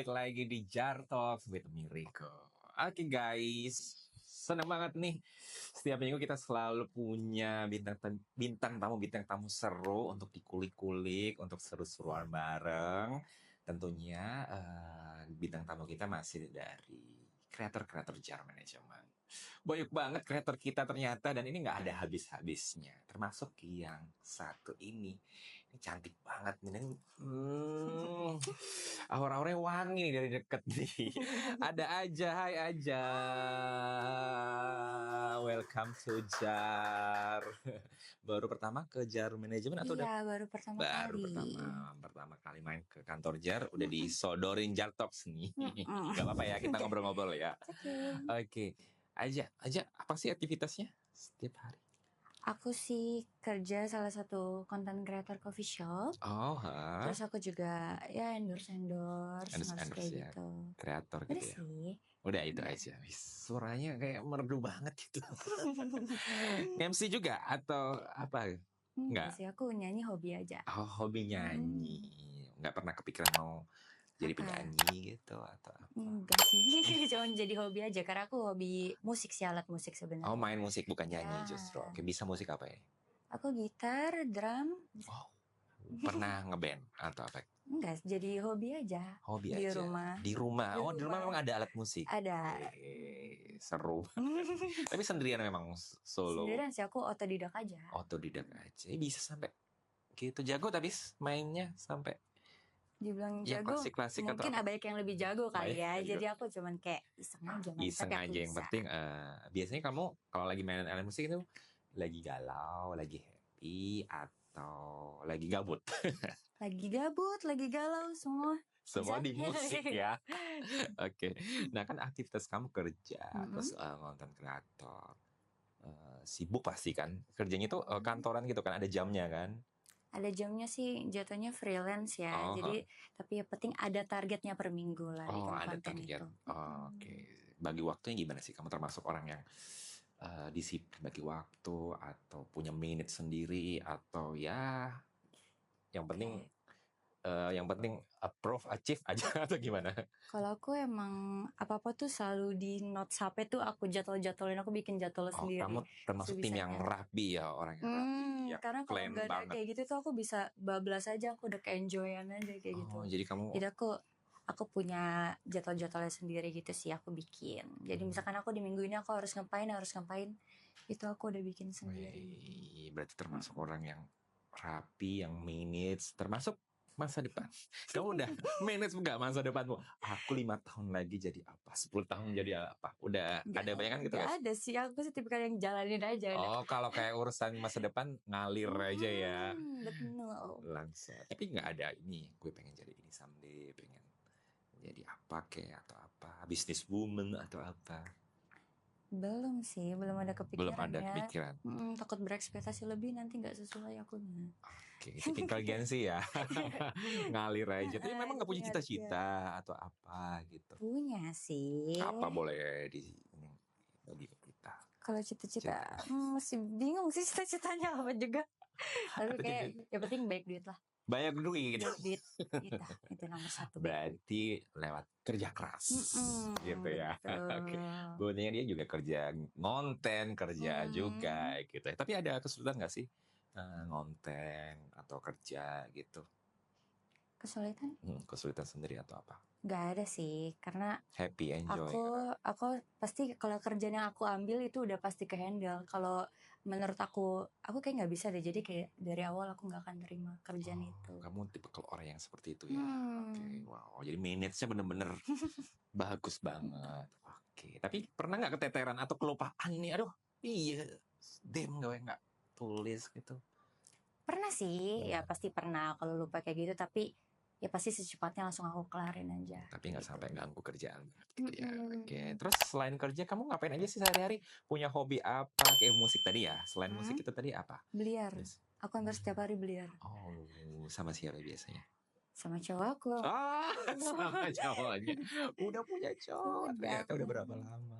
balik lagi di Jar Talks with Miracle. Oke guys, seneng banget nih. Setiap minggu kita selalu punya bintang tamu seru untuk dikulik-kulik, untuk seru-seruan bareng. Tentunya bintang tamu kita masih dari kreator-kreator Jar Management. Banyak banget kreator kita ternyata, dan ini nggak ada habis-habisnya. Termasuk yang satu ini. Ini cantik banget nih. Aura-auranya wangi nih dari deket nih. Ada aja, hai aja. Welcome to Jar. Baru pertama ke Jar Manajemen atau udah? Iya, baru pertama kali. Pertama kali main ke kantor Jar, udah disodorin Jar Talks nih. Gak apa-apa ya, kita ngobrol-ngobrol ya. Oke. Aja, apa sih aktivitasnya setiap hari? Aku sih kerja salah satu content creator coffee shop. Terus aku juga ya endorse kayak ya, gitu. Kreator gitu Udah ya. sih. Udah itu aja. Suaranya kayak merdu banget gitu. MC juga atau apa? Enggak sih, aku nyanyi hobi aja. Oh, hobi nyanyi. Nggak pernah kepikiran mau jadi penyanyi gitu atau apa? Enggak sih, cuma jadi hobi aja. Karena aku hobi musik sih, alat musik sebenarnya. Oh, main musik bukan nyanyi justru. Oke, bisa musik apa ya? Aku gitar, drum. Oh, pernah ngeband atau apa? Enggak, jadi hobi aja. Di rumah. Di rumah memang ada alat musik. Ada. Seru. Tapi sendirian memang solo. Sendirian sih, aku otodidak aja. Bisa sampai gitu jago tapi mainnya sampai dibilang ya, jago, klasik mungkin atau banyak yang lebih jago kali ya. Jadi aku cuman kayak iseng aja. Yang penting biasanya kamu kalau lagi main alat musik itu lagi galau, lagi happy, atau lagi gabut? Lagi gabut, lagi galau, semua di musik ya. Oke. Nah kan aktivitas kamu kerja, terus konten kreator, sibuk pasti kan kerjanya itu kantoran gitu kan, ada jamnya kan? Ada jamnya sih, jatuhnya freelance ya. Jadi tapi yang penting ada targetnya per minggu lah bikin konten itu. Oke. Bagi waktunya gimana sih? Kamu termasuk orang yang disiplin bagi waktu atau punya minute sendiri, atau ya yang penting approve, achieve aja atau gimana? Kalau aku emang apa-apa tuh selalu di notes HP tuh aku jadwalin, aku bikin jadwal sendiri. Kamu termasuk tim yang rapi ya, orang yang rapi. Ya, karena kalau nggak ada kayak gitu tuh aku bisa bablas aja, aku udah kayak enjoyan aja kayak gitu. Jadi aku punya jadwalnya sendiri gitu sih, aku bikin. Jadi misalkan aku di minggu ini aku harus ngapain, itu aku udah bikin sendiri. Berarti termasuk orang yang rapi, yang minutes, termasuk masa depan. Kamu udah manage nggak masa depanmu? Aku 5 tahun lagi jadi apa? 10 tahun jadi apa? Udah ada bayangan gitu guys? Ada sih, aku sih tipikal yang jalanin aja. Kalau kayak urusan masa depan ngalir aja ya. Betul. Langsung. Tapi nggak ada ini, gue pengen jadi ini someday, pengen jadi apa kayak atau apa, business woman atau apa? Belum sih, belum ada kepikiran. Belum ada kepikiran. Takut berekspektasi lebih nanti nggak sesuai akunya. Oke, tipikal gengsi ya. Ngalir aja. Tapi memang nggak punya cita-cita atau apa gitu? Punya sih. Apa boleh bagi ke kita? Kalau cita-cita masih bingung sih cita-citanya apa juga. Tapi kayak yang penting baik duit lah. Banyak duit. Itu nomor satu. Berarti lewat kerja keras gitu ya. Oke. Buktinya dia juga kerja ngonten, kerja juga gitu. Tapi ada kesulitan nggak sih ngonten atau kerja gitu? Kesulitan? Kesulitan sendiri atau apa? Gak ada sih, karena happy, enjoy. Aku pasti kalau kerjaan yang aku ambil itu udah pasti ke handle. Kalau menurut aku kayak nggak bisa deh. Jadi kayak dari awal aku nggak akan terima kerjaan itu. Kamu tipe orang yang seperti itu ya. Oke, wow. Jadi manage-nya bener-bener bagus banget. Oke, tapi pernah nggak keteteran atau kelupaan nih? Aduh, gue nggak tulis gitu. Pernah sih, ya pasti pernah kalau lupa kayak gitu. Tapi ya pasti secepatnya langsung aku kelarin aja. Tapi nggak sampai ganggu kerjaan gitu ya. Oke. Terus selain kerja kamu ngapain aja sih sehari-hari? Punya hobi apa? Kayak musik tadi ya. Selain musik itu tadi apa? Biliar. Aku hampir setiap hari biliar. Sama siapa biasanya? Sama cowok aku. Sama cowoknya. Udah punya cowok. Ternyata udah berapa lama?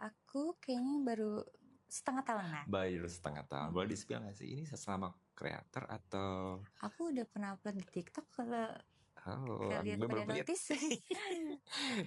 Aku kayaknya baru setengah tahun lah. Baru setengah tahun. Boleh di-spill nggak sih? Ini selama kreator atau? Aku udah pernah upload di TikTok kalau Oh, Kalian gue pada belum lihat. notice?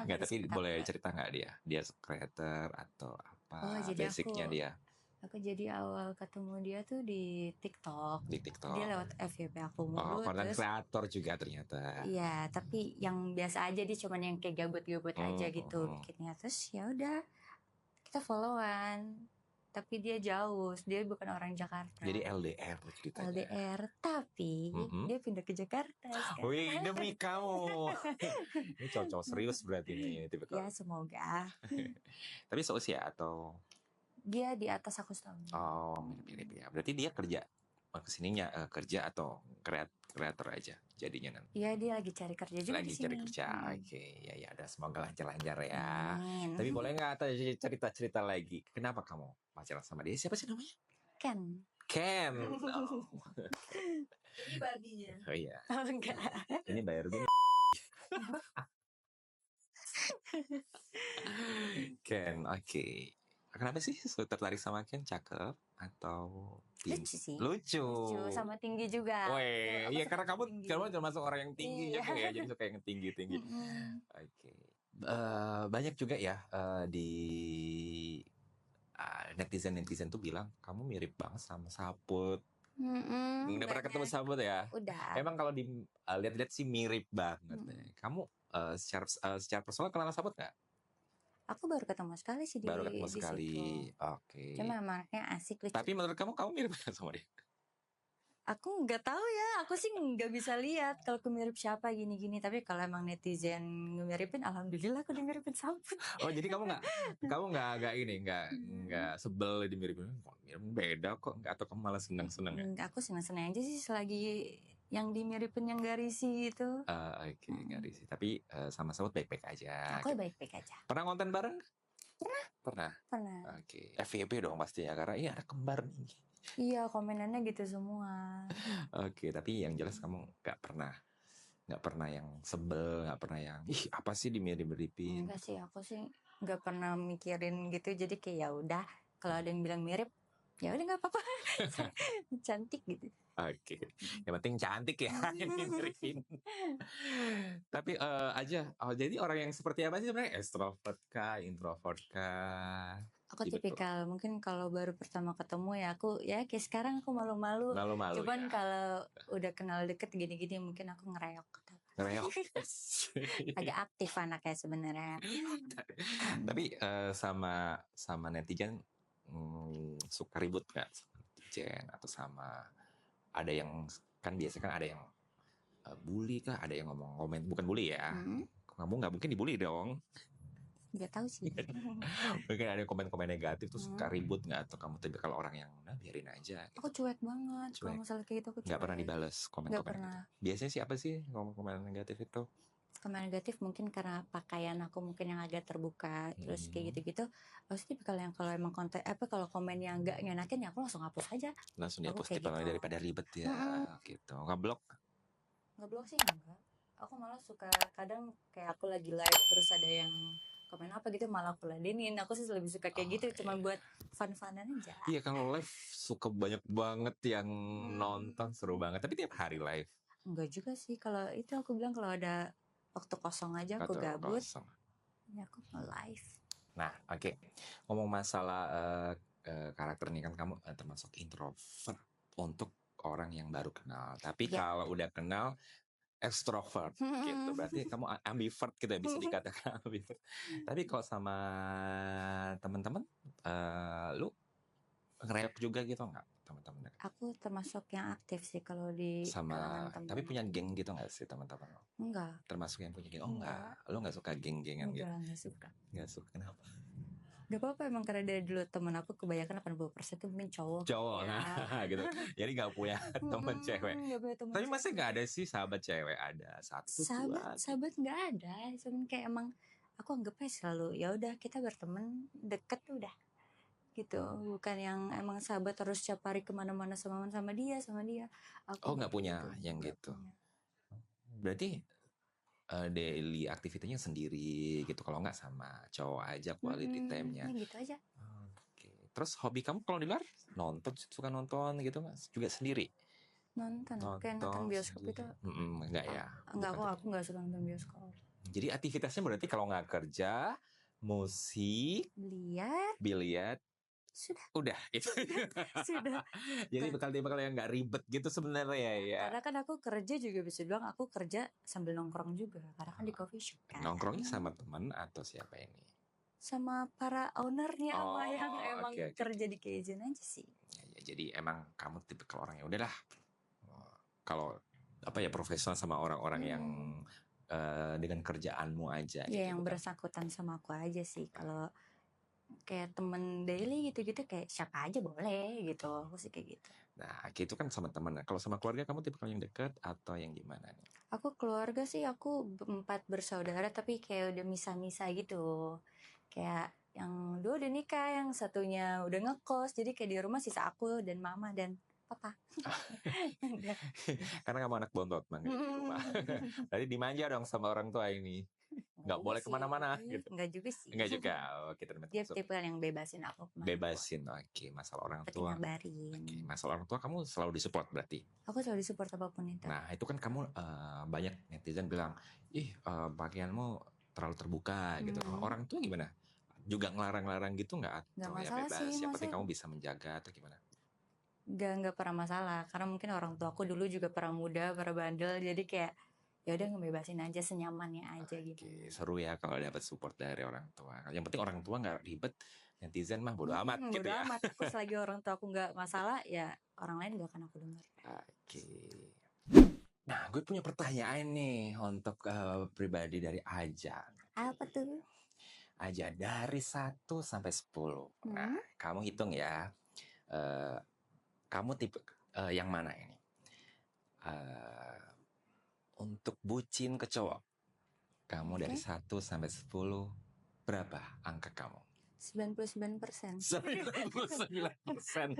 Nggak, tapi Sebentar. boleh cerita nggak dia? Dia creator atau apa Oh, jadi basicnya dia aku jadi awal ketemu dia tuh di TikTok. di Dia TikTok? lewat FYP aku Oh, mulu, konten terus kreator juga ternyata. iya, tapi yang biasa aja, dia cuman yang kayak gabut-gabut aja gitu bikinnya. Terus ya udah, kita followan. Tapi dia jauh, dia bukan orang Jakarta. Jadi LDR ceritanya. LDR, tapi dia pindah ke Jakarta sekarang. Wih, demi kamu. Ini cowok-cowok serius berarti nih tipe Ya semoga. Tapi seusia atau Dia di atas aku setahun. mirip-mirip ya. Berarti dia kerja kesininya kerja atau kreator aja jadinya nanti. Iya, dia lagi cari kerja juga Lagi di sini. cari kerja. Oke, ya udah semoga lancar-lancar ya. Amin. Tapi boleh nggak cerita-cerita lagi? Kenapa kamu pacaran sama dia? Siapa sih namanya? Ken. Oh. Ini Barbinya. Oh iya. Oh enggak. Ini bayar dulu. Ken, oke. Kenapa sih tertarik sama Ken? Cakep atau Lucu sih. Lucu. Sama tinggi juga. Weh, iya karena kamu termasuk orang yang tinggi Iya. juga ya, jadi suka yang tinggi-tinggi. Oke. Banyak juga ya di netizen tuh bilang kamu mirip banget sama Saput. Udah pernah ketemu Saput ya? Udah. Emang kalau lihat-lihat sih mirip banget. Kamu secara personal kenal Saput nggak? Aku baru ketemu sekali sih Baru ketemu di sekali. situ. Oke. Cuma anaknya asik, lucu. Tapi menurut kamu mirip gak sama dia? Aku nggak tahu ya, aku sih nggak bisa lihat kalau aku mirip siapa gini-gini. Tapi kalau emang netizen ngemiripin, alhamdulillah aku dimiripin Saput. Oh, jadi kamu nggak sebel dimiripin? Kok mirip beda kok? Atau kamu malah senang-senang ya? Aku senang-senang aja sih selagi yang dimiripin yang gak risih itu. Oke, nggak risih. Tapi sama Saput baik-baik aja. Aku baik-baik aja. Pernah konten bareng? Pernah. Oke. FYP dong pasti ya, karena ini ada kembar nih. Iya, komenannya gitu semua. Oke, tapi yang jelas kamu nggak pernah yang sebel, nggak pernah yang ih apa sih dimirip-miripin? Enggak sih, aku sih nggak pernah mikirin gitu. Jadi kayak ya udah, kalau ada yang bilang mirip, ya udah nggak apa-apa. Cantik gitu. Oke, yang penting cantik ya yang dimiripin. Tapi jadi orang yang seperti apa sih sebenarnya? Extrovert kah, introvert kah? Aku tipikal, mungkin kalau baru pertama ketemu ya aku ya kayak sekarang aku malu-malu. Cuman ya. Kalau udah kenal deket gini-gini mungkin aku ngereok. Agak aktif anaknya sebenarnya. Tapi sama netizen suka ribut nggak sama netizen atau sama ada yang kan biasanya kan ada yang bully kah, ada yang komen bukan bully ya. Kamu nggak mungkin dibully dong. Gak tahu sih. Mungkin ada komen-komen negatif tuh suka ribut nggak, atau kamu tapi kalau orang yang biarin aja gitu. Aku cuek banget kalau masalah kayak gitu. Aku nggak pernah dibales komen-komen. Nggak pernah. Gitu. Biasanya sih apa sih komen negatif itu? Komen negatif mungkin karena pakaian aku mungkin yang agak terbuka, terus kayak gitu-gitu. Pasti kalau yang kalau emang konten kalau komen yang nggak ngenakin ya aku langsung hapus aja. Langsung dihapus tipe gitu. Daripada ribet ya gitu. Ngeblok sih enggak. Aku malah suka kadang kayak aku lagi live terus ada yang komen apa gitu malah aku ladenin. Aku sih lebih suka kayak gitu, cuma buat fun-funan aja. Iya, kalau live suka banyak banget yang nonton, seru banget. Tapi tiap hari live? Enggak juga sih. Kalau itu aku bilang kalau ada waktu kosong aja aku gabut, ya aku live. Nah, oke. Ngomong masalah karakter nih, kan kamu termasuk introvert untuk orang yang baru kenal. Tapi kalau udah kenal extrovert gitu, berarti kamu ambivert gitu ya, bisa dikatakan ambivert. Tapi kalau sama teman-teman lu ngereok juga gitu nggak teman-teman? Aku termasuk yang aktif sih kalau di sama teman-teman. Tapi punya geng gitu nggak sih teman-teman lo? Enggak. Termasuk yang punya geng? Oh enggak, lo nggak suka geng-gengan gitu? Nggak suka. Kenapa? Gak apa-apa, emang karena dari dulu temen aku kebanyakan 80% tuh mungkin cowok ya. Nah gitu. Jadi gak punya temen cewek. Tapi masih gak ada sih sahabat cewek? Ada satu sahabat gak ada, cuman kayak emang aku anggapnya selalu ya udah kita berteman deket udah gitu, bukan yang emang sahabat terus setiap hari kemana-mana sama dia aku nggak punya yang gitu. Berarti daily aktivitasnya sendiri gitu, kalau nggak sama cowok aja quality time-nya gitu aja. Oke. Terus hobi kamu kalau di luar suka nonton gitu nggak juga sendiri? Nonton, kayak nonton bioskop itu enggak ya. enggak, Bukan. aku nggak suka nonton bioskop. Jadi aktivitasnya berarti kalau nggak kerja, musik, biliar, Sudah udah itu. sudah. Jadi bekal yang nggak ribet gitu sebenarnya ya. Karena kan aku kerja juga bisa bilang aku kerja sambil nongkrong juga. Karena kan di coffee shop kan. Nongkrongnya sama teman atau siapa ini? Sama para ownernya sama yang emang oke. kerja di Kaizen aja sih. Ya, jadi emang kamu tipe orang yang udahlah. Kalau apa ya profesional sama orang-orang yang dengan kerjaanmu aja. Ya gitu, yang bukan? bersangkutan sama aku aja sih. Kalau kayak temen daily gitu-gitu kayak siapa aja boleh gitu. Aku sih kayak gitu. Nah, itu kan sama teman. Kalau sama keluarga kamu tipe yang dekat atau yang gimana nih? Aku keluarga sih aku 4 bersaudara tapi kayak udah misah-misah gitu. Kayak yang dua udah nikah, yang satunya udah ngekos. Jadi kayak di rumah sisa aku dan mama dan papa. Karena kamu anak bontot banget di rumah. Tadi dimanja dong sama orang tua ini. Nggak boleh kemana-mana gitu. Enggak juga sih. Enggak juga. Kita Dia tipe yang bebasin aku. Bebasin. Oke, masalah orang tua. Ngabarin. Oke, masalah orang tua kamu selalu disupport berarti. Aku selalu disupport apapun itu. Nah, itu kan kamu banyak netizen bilang, "Ih, pakaianmu terlalu terbuka gitu." Orang tua gimana? Juga ngelarang-larang gitu nggak? Nggak Atau ya masalah bebas, sih, yang penting kamu bisa menjaga atau gimana? Nggak pernah masalah. Karena mungkin orang tua aku dulu juga pernah muda, pernah bandel. Jadi kayak ya udah ngebebasin aja senyamannya aja gitu. Oke, seru ya kalau dapat support dari orang tua. Yang penting orang tua nggak ribet, netizen mah bodo amat gitu bodo ya. amat. Aku selagi orang tua aku nggak masalah, ya orang lain nggak akan aku dengar. Oke. Nah, gue punya pertanyaan nih untuk pribadi dari Aja. Apa tuh? Aja dari 1 sampai 10. Nah, kamu hitung ya. Kamu tipe yang mana ini? Untuk bucin ke cowok, kamu dari 1 sampai 10 berapa angka kamu? 99%. 99%.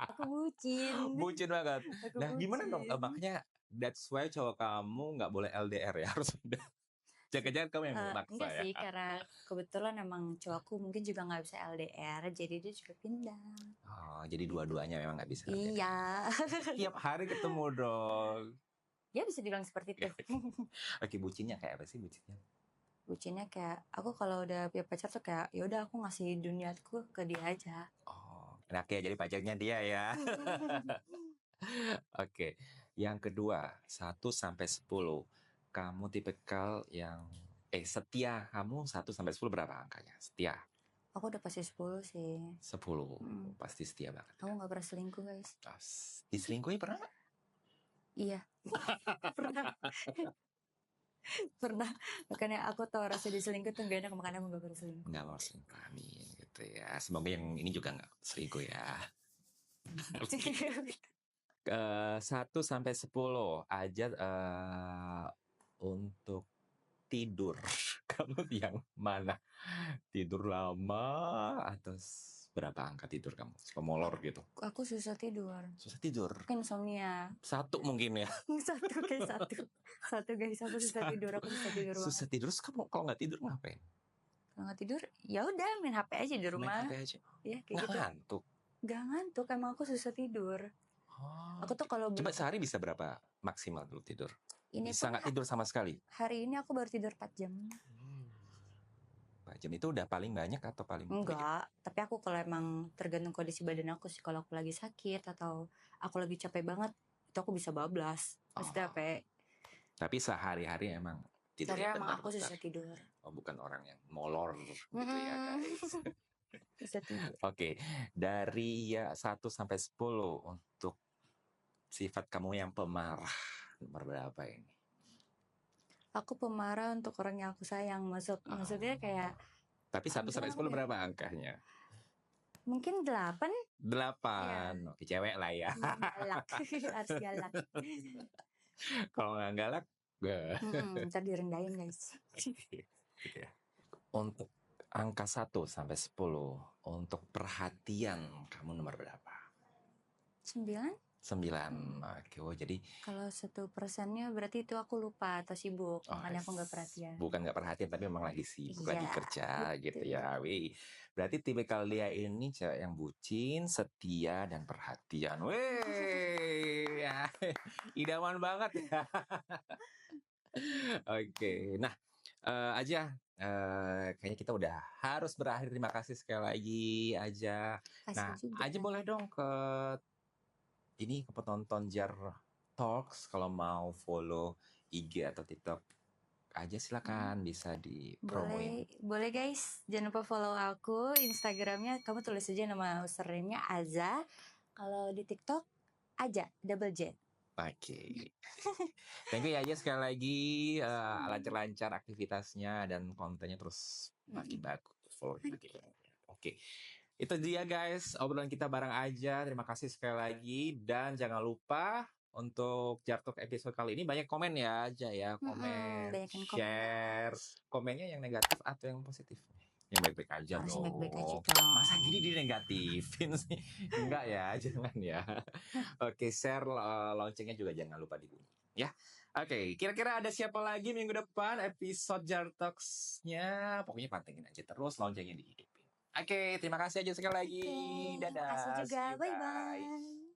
Aku bucin. Bucin banget. Aku Nah, gimana dong? bucin. Makanya that's why cowok kamu nggak boleh LDR ya, harus udah. Jangan-jangan kamu yang maksa enggak ya? sih, karena kebetulan emang cowokku mungkin juga nggak bisa LDR, jadi dia juga pindah. Oh, jadi dua-duanya memang nggak bisa LDR. Iya. Tiap hari ketemu dong. Ya bisa dibilang seperti itu. Oke, bucinnya kayak apa sih bucinnya? Bucinnya kayak aku kalau udah punya pacar tuh kayak ya udah aku ngasih duniaku ke dia aja. Oh, enak ya jadi pacarnya dia ya. Oke, yang kedua 1 sampai 10. Kamu tipikal yang setia. Kamu 1 sampai 10 berapa angkanya? Setia. Aku udah pasti 10 sih. 10. Pasti setia banget. Aku gak pernah selingkuh, guys. Diselingkuhi pernah nggak? Iya. Pernah. Makanya aku tahu rasa diselingkuh tuh gak enak, makanya aku gak pernah selingkuh. Nggak mau selingkuh, amin gitu ya. Semoga yang ini juga nggak selingkuh ya. 1 sampai 10 aja untuk tidur. Kamu yang mana? Tidur lama atau berapa angka tidur kamu? Suka molor gitu? Aku susah tidur. Susah tidur? Kan insomnia. 1 mungkin ya? 1 guys, aku susah tidur. Aku susah tidur banget. Susah tidur, terus kamu kalau nggak tidur ngapain? Kalau nggak tidur, ya udah main HP aja di rumah. Main HP aja? Ya, kayak nggak gitu. ngantuk? Gak ngantuk, emang aku susah tidur. Aku tuh kalau coba sehari bisa berapa maksimal dulu tidur? Ini bisa nggak tidur sama sekali? Hari ini aku baru tidur 4 jam. 4 jam itu udah paling banyak atau paling Enggak, tapi aku kalau emang tergantung kondisi badan aku sih. Kalau aku lagi sakit atau aku lagi capek banget, itu aku bisa bablas. Maksudnya tapi sehari-hari emang tidur ya, emang aku susah tidur. Oh, bukan orang yang molor gitu ya guys. Bisa tidur. Oke, dari ya 1 sampai 10 untuk sifat kamu yang pemarah, nomor berapa ini? Aku pemarah untuk orang yang aku sayang. Maksudnya kayak tapi 1 sampai 10 berapa angkanya? Mungkin 8. 8. Oke, cewek lah ya. Galak. Harus galak. Kalau nggak galak, ntar direndahin guys. Untuk angka 1 sampai 10, untuk perhatian kamu nomor berapa? 9. Oke, jadi kalau 1%-nya berarti itu aku lupa atau sibuk, makanya aku nggak perhatian. Bukan nggak perhatian, tapi memang lagi sibuk, lagi kerja betul. gitu ya. Berarti tipikal dia ini cewek yang bucin, setia, dan perhatian. Idaman banget ya. Oke, nah Aja, kayaknya kita udah harus berakhir. Terima kasih sekali lagi Aja. Nah, Kasih juga. Aja boleh dong ke penonton Jar Talks kalau mau follow IG atau TikTok Aja silakan bisa dipromoin. Boleh guys, jangan lupa follow aku Instagramnya, kamu tulis aja nama username-nya Aza. Kalau di TikTok Aja double J. Oke. Thank you ya Aja sekali lagi, lancar-lancar aktivitasnya dan kontennya terus makin bagus. Oke. Itu dia guys, obrolan kita bareng Aja. Terima kasih sekali lagi dan jangan lupa untuk Jartok episode kali ini banyak komen ya Aja ya, komen, banyakin komen, share, komennya yang negatif atau yang positif? Yang baik-baik aja harus dong. baik-baik aja dong. Masa gini dinegatifin sih? Enggak ya, jangan ya. Oke, share loncengnya juga jangan lupa dibunyi ya. Oke, kira-kira ada siapa lagi minggu depan episode Jartox-nya? Pokoknya pantengin aja terus, loncengnya dihidupin. Oke, terima kasih aja sekali lagi. Dadah. Makasih juga. See you, Bye-bye.